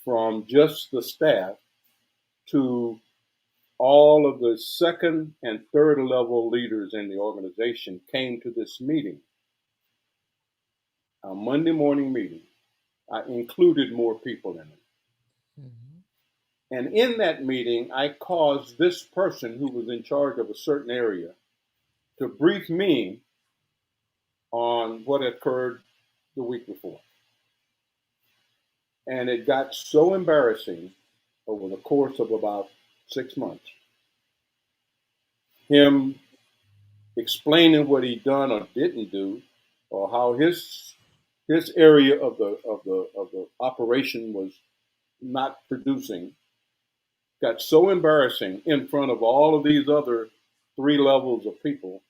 from just the staff to all of the second and third level leaders in the organization came to this meeting. Our Monday morning meeting. I included more people in it. Mm-hmm. And in that meeting, I caused this person who was in charge of a certain area to brief me on what occurred the week before. And it got so embarrassing over the course of about 6 months. Him explaining what he'd done or didn't do, or how his area of the operation was not producing, got so embarrassing in front of all of these other 3 levels of people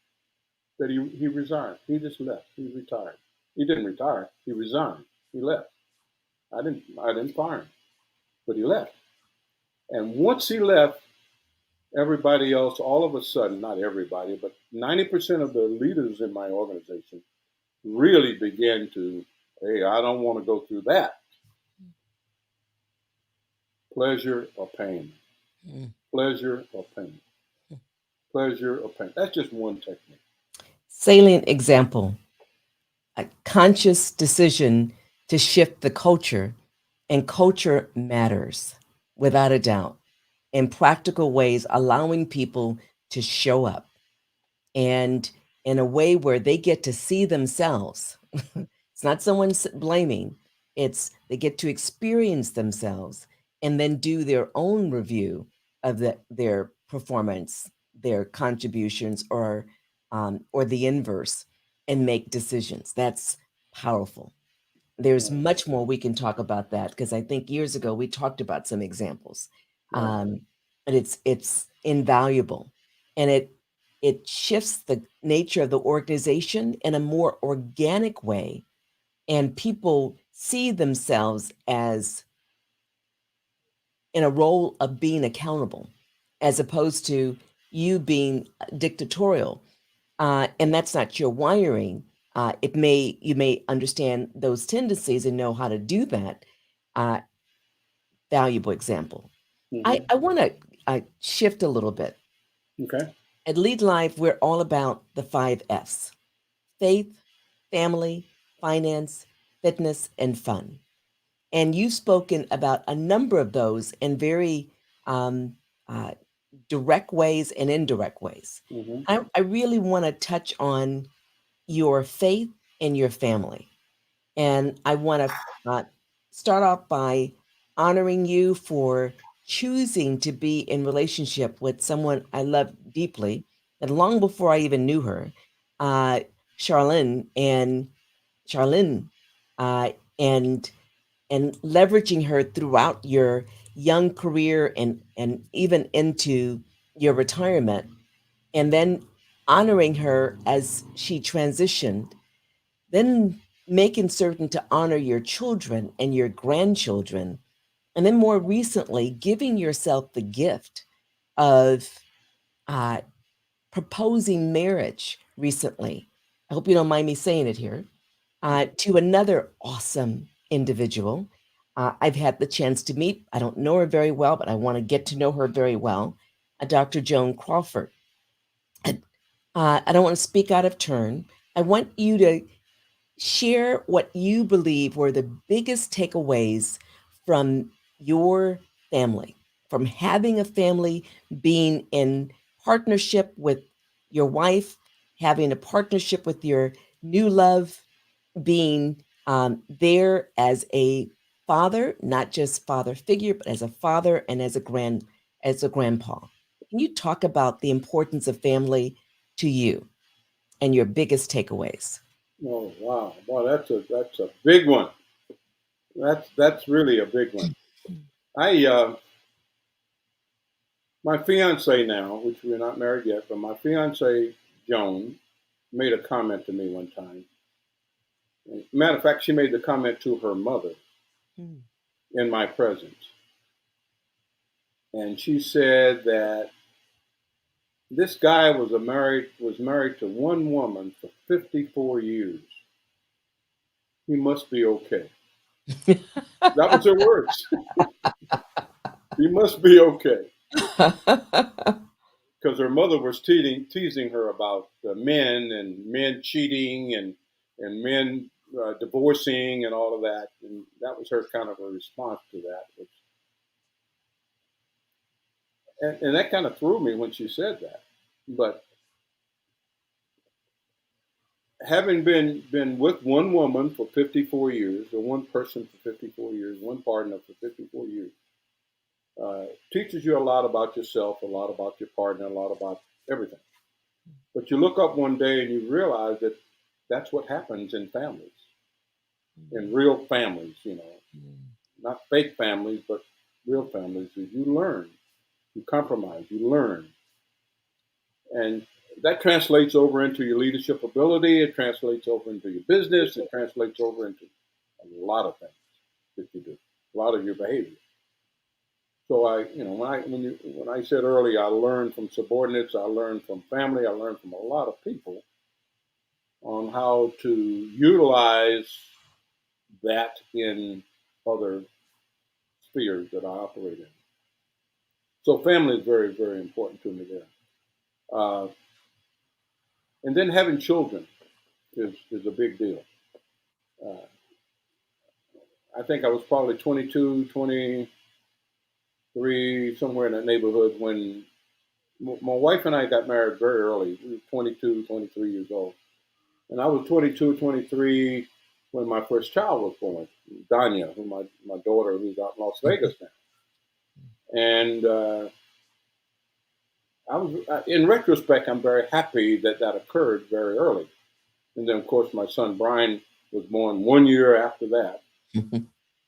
that he resigned. He just left. He retired. He didn't retire. He resigned. He left. I didn't fire him, but he left. And once he left, everybody else, all of a sudden, not everybody, but 90% of the leaders in my organization really began to, hey, I don't want to go through that. Pleasure or pain. Pleasure or pain. Pleasure or pain. That's just one technique. Salient example, a conscious decision to shift the culture, and culture matters, without a doubt, in practical ways, allowing people to show up and in a way where they get to see themselves. It's not someone blaming, it's they get to experience themselves and then do their own review of their performance, their contributions, or the inverse, and make decisions. That's powerful. There's much more we can talk about that, because I think years ago we talked about some examples, but it's invaluable, and it shifts the nature of the organization in a more organic way, and people see themselves as in a role of being accountable, as opposed to you being dictatorial, and that's not your wiring. You may understand those tendencies and know how to do that. Valuable example. Mm-hmm. I want to shift a little bit. Okay. At LEADLIVE, we're all about the 5 F's: faith, family, finance, fitness, and fun. And you've spoken about a number of those in very direct ways and indirect ways. Mm-hmm. I really want to touch on your faith and your family. And I want to start off by honoring you for choosing to be in relationship with someone I love deeply, and long before I even knew her, Charlene, and leveraging her throughout your young career and even into your retirement, and then honoring her as she transitioned, then making certain to honor your children and your grandchildren, and then more recently, giving yourself the gift of uh, proposing marriage recently. I hope you don't mind me saying it here, to another awesome individual. I've had the chance to meet, I don't know her very well, but I want to get to know her very well, Dr. Joan Crawford. I don't want to speak out of turn. I want you to share what you believe were the biggest takeaways from your family, from having a family, being in partnership with your wife, having a partnership with your new love, being there as a father, not just father figure, but as a father and as a grandpa. Can you talk about the importance of family to you and your biggest takeaways? Oh wow, wow, that's a big one. That's really a big one. I My fiance now, which we're not married yet, but my fiance Joan made a comment to me one time. Matter of fact, she made the comment to her mother Mm. in my presence, and she said that this guy was married to one woman for 54 years. He must be okay. That was her words. He must be okay. Because her mother was teasing her about men and men cheating and men divorcing and all of that, and that was her kind of a response to that. And that kind of threw me when she said that. But having been with one woman for 54 years, or one person for 54 years, one partner for 54 years, teaches you a lot about yourself, a lot about your partner, a lot about everything. But you look up one day and you realize that that's what happens in families, in real families, not fake families, but real families. You learn, you compromise, you learn. And that translates over into your leadership ability. It translates over into your business. It translates over into a lot of things that you do, a lot of your behavior. So when I said earlier, I learned from subordinates, I learned from family, I learned from a lot of people on how to utilize that in other spheres that I operate in. So family is very, very important to me there. Uh, and then having children is a big deal. Uh, I think I was probably 22, 23, somewhere in that neighborhood when my wife and I got married very early. We were 22, 23 years old. And I was 22, 23 when my first child was born, Danya, my daughter, who's out in Las Vegas now. And in retrospect, I'm very happy that that occurred very early. And then, of course, my son Brian was born 1 year after that.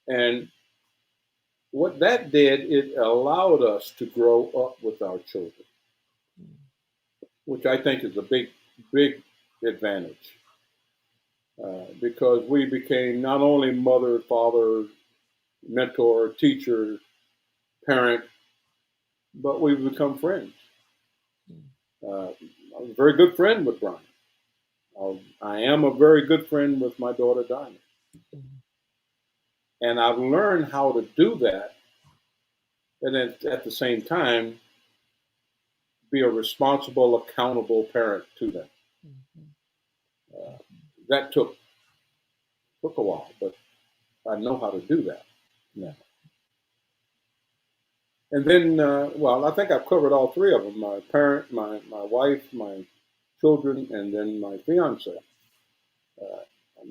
And what that did, it allowed us to grow up with our children, which I think is a big, big advantage. Because we became not only mother, father, mentor, teacher, parent, but we've become friends. I was a very good friend with Brian. I am a very good friend with my daughter, Dinah. And I've learned how to do that. And then at the same time, be a responsible, accountable parent to them. That took a while, but I know how to do that now. And then, I think I've covered all three of them: my parent, my wife, my children, and then my fiance.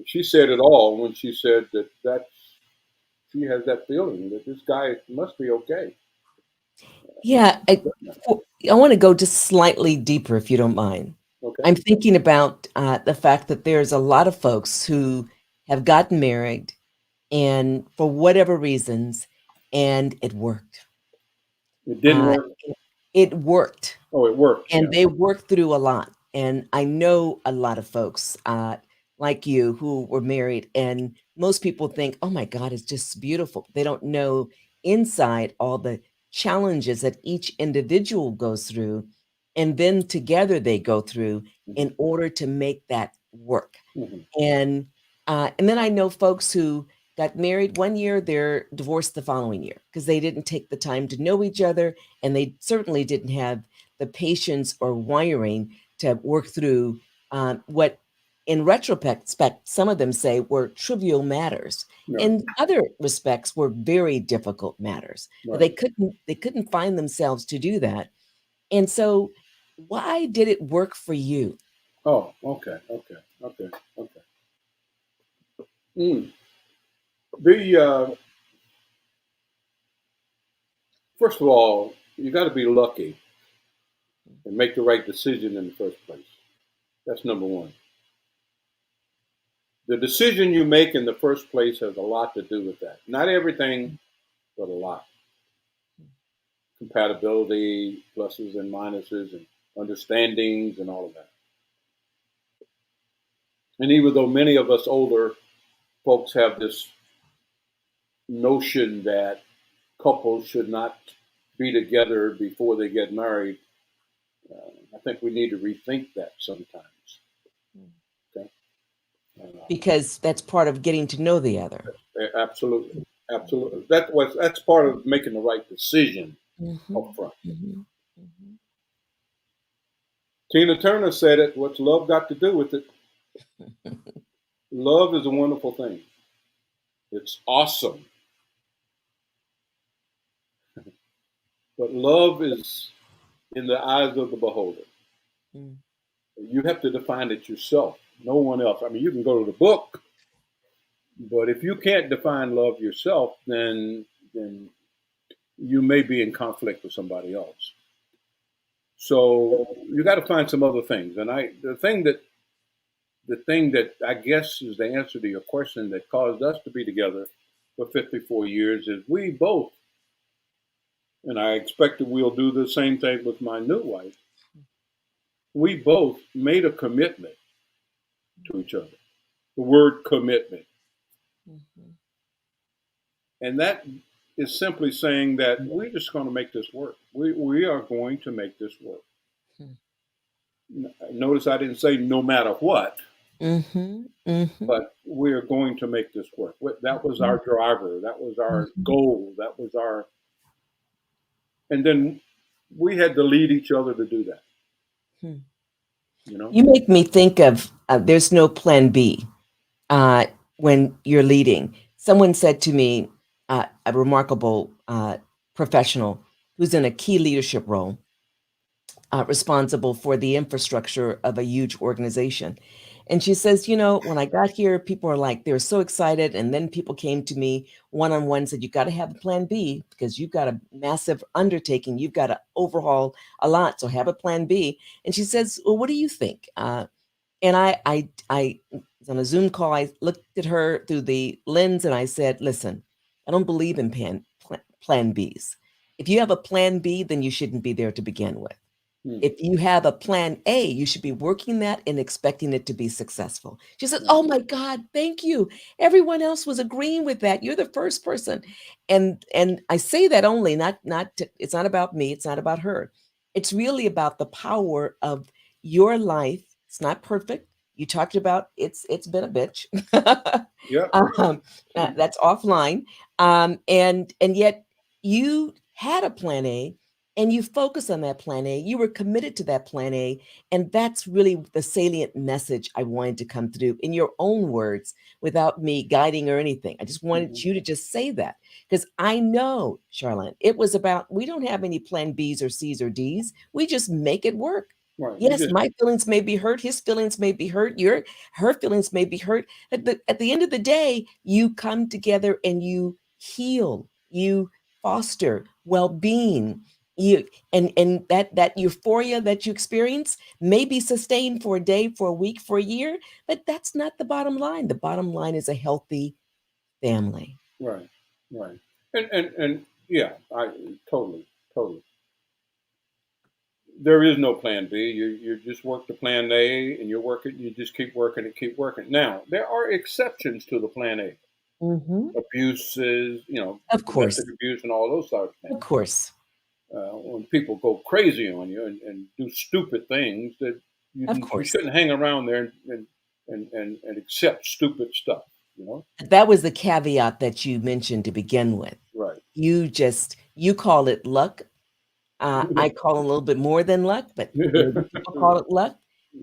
She said it all when she said that she has that feeling that this guy must be okay. Yeah, I want to go just slightly deeper, if you don't mind. Okay. I'm thinking about the fact that there's a lot of folks who have gotten married and for whatever reasons, and it worked. It didn't work. It worked. Oh, it works. And Yeah. they work through a lot. And I know a lot of folks like you who were married, and most people think, oh my God, it's just beautiful. They don't know inside all the challenges that each individual goes through, and then together they go through in order to make that work. And then I know folks who got married one year, they're divorced the following year because they didn't take the time to know each other, and they certainly didn't have the patience or wiring to work through what, in retrospect, some of them say were trivial matters. Yeah. In other respects, were very difficult matters. But Right. they couldn't find themselves to do that. And so, why did it work for you? Oh, okay. Okay. Okay. Okay. Mm. The first of all, you got to be lucky and make the right decision in the first place. That's number one. The decision you make in the first place has a lot to do with that. Not everything, but a lot. Compatibility, pluses and minuses, and understandings, and all of that. And even though many of us older folks have this notion that couples should not be together before they get married, I think we need to rethink that sometimes. Okay. Because that's part of getting to know the other. Absolutely, absolutely. That's part of making the right decision up front. Tina Turner said it. What's love got to do with it? Love is a wonderful thing. It's awesome, but love is in the eyes of the beholder. You have to define it yourself. No one else. I mean, you can go to the book, but if you can't define love yourself, then you may be in conflict with somebody else. So you got to find some other things. And the thing that I guess is the answer to your question that caused us to be together for 54 years is we both, and I expect that we'll do the same thing with my new wife. We both made a commitment to each other. The word commitment. And that is simply saying that we're just going to make this work. We are going to make this work. Notice I didn't say no matter what, but we're going to make this work. That was our driver. That was our goal. That was our, and then we had to lead each other to do that. You know? You make me think of there's no plan B when you're leading. Someone said to me, a remarkable professional who's in a key leadership role, responsible for the infrastructure of a huge organization. And she says, you know, when I got here, people are like, they were so excited. And then people came to me one-on-one and said, you got to have a plan B because you've got a massive undertaking. You've got to overhaul a lot. So have a plan B. And she says, well, what do you think? And I was on a Zoom call. I looked at her through the lens and I said, listen, I don't believe in plan Bs. If you have a plan B, then you shouldn't be there to begin with. If you have a plan A, you should be working that and expecting it to be successful. She said, oh my God, thank you. Everyone else was agreeing with that. You're the first person. And I say that only, it's not about me. It's not about her. It's really about the power of your life. It's not perfect. You talked about it's been a bitch. Yeah. That's offline. And yet you had a plan A and you focus on that plan A. You were committed to that plan A. And that's really the salient message I wanted to come through in your own words without me guiding or anything. I just wanted you to just say that because I know, Charlene, it was about, we don't have any plan Bs or Cs or Ds. We just make it work. Right. Yes, my feelings may be hurt. His feelings may be hurt. Her feelings may be hurt. At the end of the day, you come together and you heal. You foster well-being. You and that euphoria that you experience may be sustained for a day, for a week, for a year, but that's not the bottom line. The bottom line is a healthy family. Right. Right. And yeah, I totally. there is no plan B. You just work the plan A, and you just keep working and keep working. Now, there are exceptions to the plan A. Hmm. Abuses, Of course. domestic abuse and all those sorts of Of things. course. When people go crazy on you and do stupid things that Of you course. shouldn't hang around there and accept stupid stuff, That was the caveat that you mentioned to begin with. Right. You call it luck. I call it a little bit more than luck, but maybe people call it luck.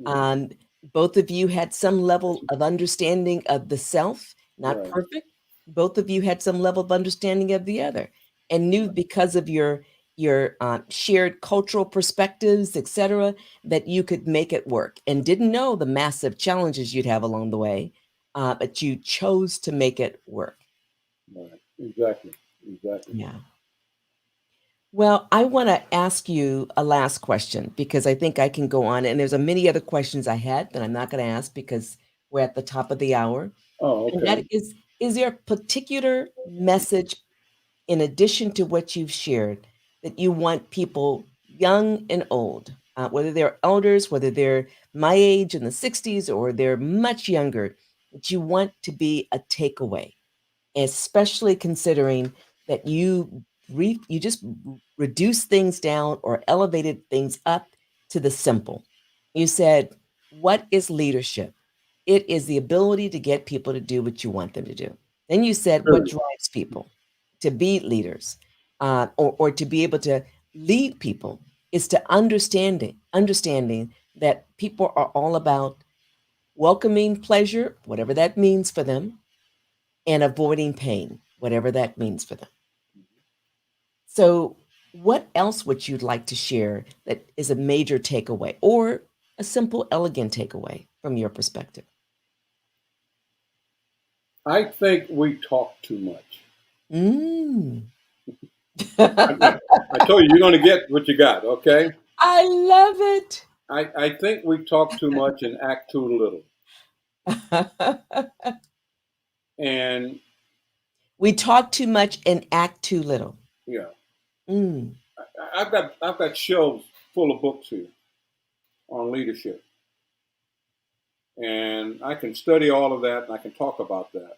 Um, Both of you had some level of understanding of the self, not Right. perfect. Both of you had some level of understanding of the other, and knew because of your shared cultural perspectives, etc., that you could make it work, and didn't know the massive challenges you'd have along the way, but you chose to make it work. Right. Exactly. Exactly. Yeah. Well, I want to ask you a last question because I think I can go on. And there's a many other questions I had that I'm not going to ask because we're at the top of the hour. Oh, And that okay. is there a particular message in addition to what you've shared that you want people, young and old, whether they're elders, whether they're my age in the 60s or they're much younger, that you want to be a takeaway? Especially considering that you just reduced things down or elevated things up to the simple. You said, what is leadership? It is the ability to get people to do what you want them to do. Then you said, what Sure. drives people to be leaders, or to be able to lead people is to understanding that people are all about welcoming pleasure, whatever that means for them, and avoiding pain, whatever that means for them. So, what else would you like to share that is a major takeaway or a simple, elegant takeaway from your perspective? I think we talk too much. Mm. I told you you're going to get what you got. Okay. I love it. I think we talk too much and act too little. And We talk too much and act too little. yeah, Mm. I've got shelves full of books here on leadership, and I can study all of that and I can talk about that.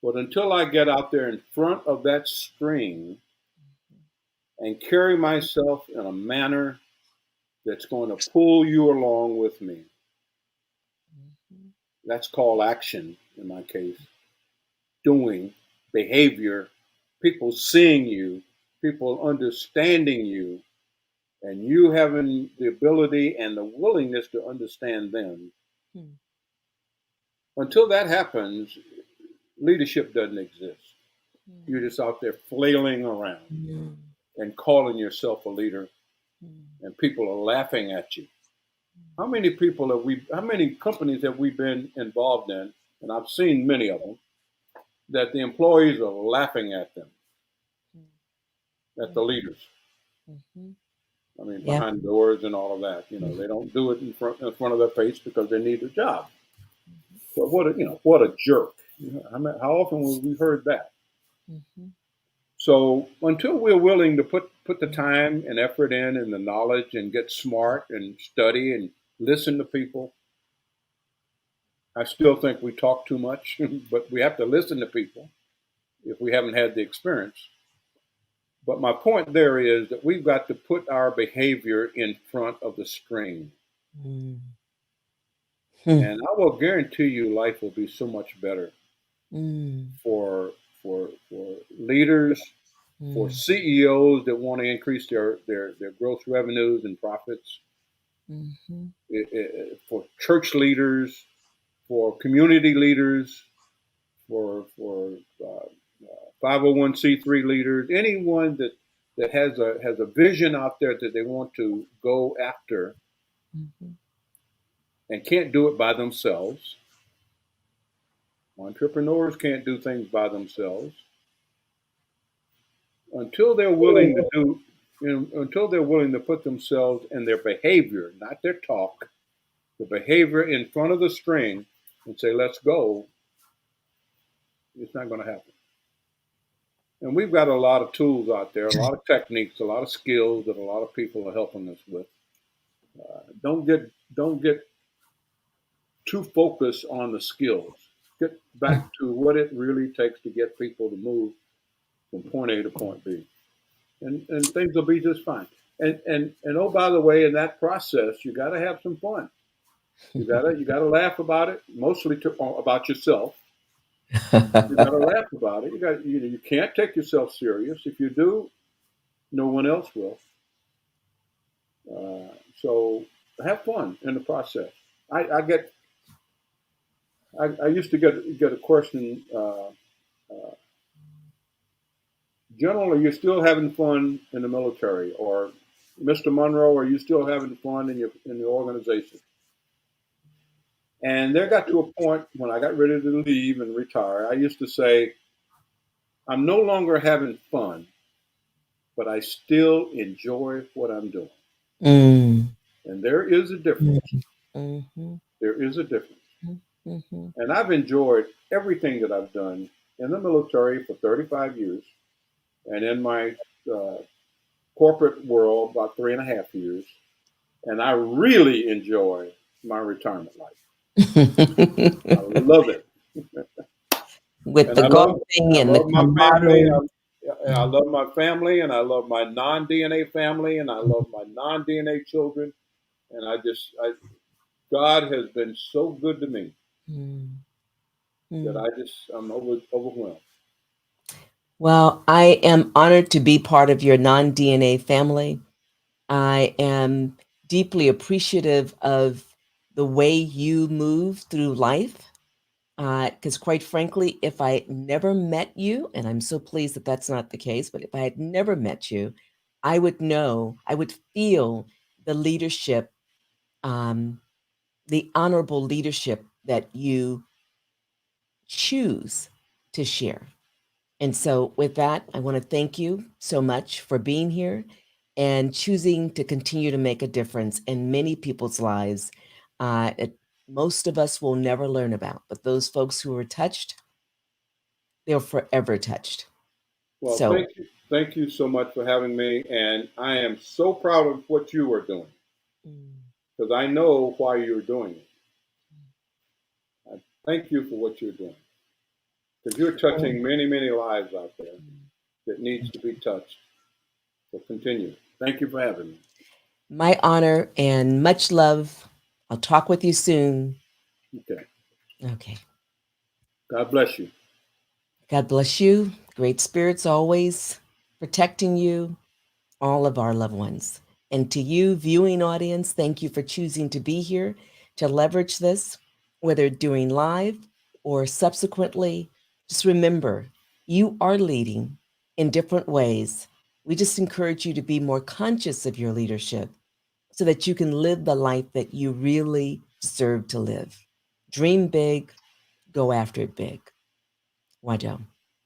But until I get out there in front of that string and carry myself in a manner that's going to pull you along with me, that's called action in my case. Doing, behavior, people seeing you, people understanding you, and you having the ability and the willingness to understand them. Mm. Until that happens, leadership doesn't exist. You're just out there flailing around Mm. and calling yourself a leader, Mm. and people are laughing at you. How many companies have we been involved in? And I've seen many of them that the employees are laughing at them, at the leaders. Mhm. I mean, Yep. behind doors and all of that. They don't do it in front of their face because they need a job. But what a jerk. How often have we heard that? Mhm. So until we're willing to put the time and effort in and the knowledge and get smart and study and listen to people, I still think we talk too much. But we have to listen to people if we haven't had the experience. But my point there is that we've got to put our behavior in front of the string. Mm. Hmm. And I will guarantee you life will be so much better Mm. for for leaders, for Mm. CEOs that want to increase their gross revenues and profits, Mhm. for church leaders, for community leaders, for 501c3 leaders, anyone that has a vision out there that they want to go after Mhm. and can't do it by themselves. Entrepreneurs can't do things by themselves until they're willing to do. Until they're willing to put themselves and their behavior, not their talk, the behavior in front of the string and say, let's go, it's not going to happen. And we've got a lot of tools out there, a lot of techniques, a lot of skills that a lot of people are helping us with. Don't get too focused on the skills. Get back to what it really takes to get people to move from point A to point B, and things will be just fine. And oh, by the way, in that process, you got to have some fun. You gotta laugh about it, mostly about yourself. You gotta laugh about it. You can't take yourself serious. If you do, no one else will. So have fun in the process. I get I used to get a question. General, are you still having fun in the military? Or Mr. Monroe, are you still having fun in the organization? And there got to a point when I got ready to leave and retire. I used to say, I'm no longer having fun, but I still enjoy what I'm doing. Mm. And there is a difference. Mm-hmm. There is a difference. Mm-hmm. And I've enjoyed everything that I've done in the military for 35 years and in my uh, corporate world about 3.5 years. And I really enjoy my retirement life. I love it. With And the golfing I and the love my family. camaraderie. I love my family, and I love my non-DNA family, and I love my non-DNA children. And God has been so good to me that I'm overwhelmed. Well, I am honored to be part of your non-DNA family. I am deeply appreciative of the way you move through life. Because quite frankly, if I never met you, and I'm so pleased that that's not the case, but if I had never met you, I would feel the leadership, the honorable leadership that you choose to share. And so, with that, I want to thank you so much for being here and choosing to continue to make a difference in many people's lives. Most of us will never learn about, but those folks who are touched, they're forever touched. Well, So, thank you so much for having me, and I am so proud of what you are doing because I know why you're doing it. I thank you for what you're doing because you're touching many lives out there that needs to be touched. So continue. Thank you for having me. my honor and much love. I'll talk with you soon. Okay. Okay. God bless you. God bless you. Great spirits always protecting you, all of our loved ones. And to you, viewing audience, thank you for choosing to be here to leverage this, whether doing live or subsequently. Just remember, you are leading in different ways. We just encourage you to be more conscious of your leadership so that you can live the life that you really deserve to live. Dream big, go after it big. Why don't?